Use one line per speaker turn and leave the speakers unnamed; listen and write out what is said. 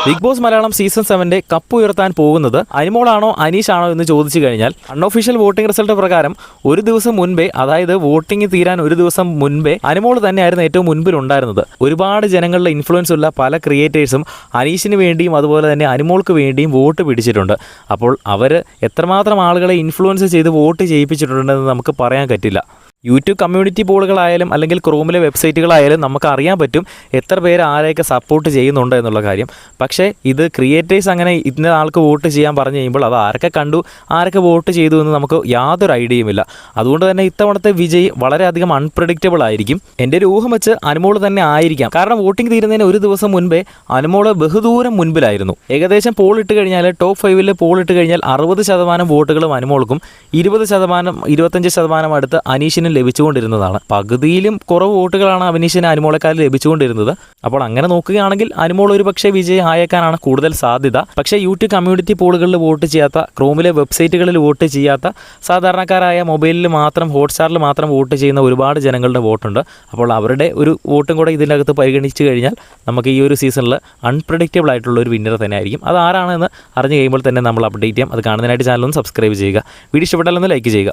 Big boss Malayalam season 7 cup ഉയർത്താൻ പോകുന്നത് അനിമോളാണോ അനീഷാണോ എന്ന് ചോദിച്ചു കഴിഞ്ഞാൽ അൺഒഫീഷ്യൽ വോട്ടിംഗ് റിസൾട്ട് പ്രകാരം ഒരു ദിവസം മുൻപേ, അതായത് വോട്ടിംഗ് തീരാൻ ഒരു ദിവസം മുൻപേ അനിമോൾ തന്നെയായിരുന്നു ഏറ്റവും മുൻപിലുണ്ടായിരുന്നത്. ഒരുപാട് ജനങ്ങളുടെ ഇൻഫ്ലുവൻസ് ഉള്ള പല ക്രിയേറ്റേഴ്സും അനീഷിന് വേണ്ടിയും അതുപോലെ തന്നെ അനിമോൾക്ക് വേണ്ടിയും വോട്ട് പിടിച്ചിട്ടുണ്ട്. അപ്പോൾ അവർ എത്രമാത്രം ആളുകളെ ഇൻഫ്ലുവൻസ് ചെയ്ത് വോട്ട് ചെയ്യിപ്പിച്ചിട്ടുണ്ടെന്ന് നമുക്ക് പറയാൻ പറ്റില്ല. യൂട്യൂബ് കമ്മ്യൂണിറ്റി പോളുകളായാലും അല്ലെങ്കിൽ ക്രോമിലെ വെബ്സൈറ്റുകളായാലും നമുക്ക് അറിയാൻ പറ്റും എത്ര പേര് ആരെയൊക്കെ സപ്പോർട്ട് ചെയ്യുന്നുണ്ട് എന്നുള്ള കാര്യം. പക്ഷേ ഇത് ക്രിയേറ്റേഴ്സ് അങ്ങനെ ഇന്ന ആൾക്ക് വോട്ട് ചെയ്യാൻ പറഞ്ഞു കഴിയുമ്പോൾ അത് ആരൊക്കെ കണ്ടു, ആരൊക്കെ വോട്ട് ചെയ്തു എന്ന് നമുക്ക് യാതൊരു ഐഡിയയുമില്ല. അതുകൊണ്ട് തന്നെ ഇത്തവണത്തെ വിജയ് വളരെയധികം അൺപ്രഡിക്റ്റബിൾ ആയിരിക്കും. എൻ്റെ ഒരു ഊഹം വെച്ച് അനിമോൾ തന്നെ ആയിരിക്കാം. കാരണം വോട്ടിംഗ് തീരുന്നതിന് ഒരു ദിവസം മുൻപേ അനിമോൾ ബഹുദൂരം മുൻപിലായിരുന്നു. ഏകദേശം പോൾ ഇട്ട് കഴിഞ്ഞാൽ ടോപ്പ് 5 പോൾ ഇട്ട് കഴിഞ്ഞാൽ 60% വോട്ടുകളും അനിമോൾക്കും 25% അടുത്ത് അനീഷിനും ലഭിച്ചുകൊണ്ടിരുന്നതാണ്. പകുതിയിലും കുറവ് വോട്ടുകളാണ് അനീഷിന് അനിമോളെക്കാൾ ലഭിച്ചുകൊണ്ടിരുന്നത്. അപ്പോൾ അങ്ങനെ നോക്കുകയാണെങ്കിൽ അനിമോൾ ഒരു പക്ഷേ വിജയ് ആയേക്കാനാണ് കൂടുതൽ സാധ്യത. പക്ഷേ യൂട്യൂബ് കമ്മ്യൂണിറ്റി പോളുകളിൽ വോട്ട് ചെയ്യാത്ത, ക്രോമിലെ വെബ്സൈറ്റുകളിൽ വോട്ട് ചെയ്യാത്ത, സാധാരണക്കാരായ മൊബൈലിൽ മാത്രം, ഹോട്ട്സ്റ്റാറിൽ മാത്രം വോട്ട് ചെയ്യുന്ന ഒരുപാട് ജനങ്ങളുടെ വോട്ടുണ്ട്. അപ്പോൾ അവരുടെ ഒരു വോട്ടും കൂടെ ഇതിനകത്ത് പരിഗണിച്ച് കഴിഞ്ഞാൽ നമുക്ക് ഈ ഒരു സീസണിൽ അൺപ്രഡിക്റ്റബിൾ ആയിട്ടുള്ള ഒരു വിന്നർ തന്നെ ആയിരിക്കും. അത് ആരാണെന്ന് അറിഞ്ഞു കഴിയുമ്പോൾ തന്നെ നമ്മൾ അപ്ഡേറ്റ് ചെയ്യാം. അത് കാണുന്നതിനായിട്ട് ചാനലൊന്ന് സബ്സ്ക്രൈബ് ചെയ്യുക. വീഡിയോ ഇഷ്ടപ്പെട്ടാലൊന്ന് ലൈക്ക് ചെയ്യുക.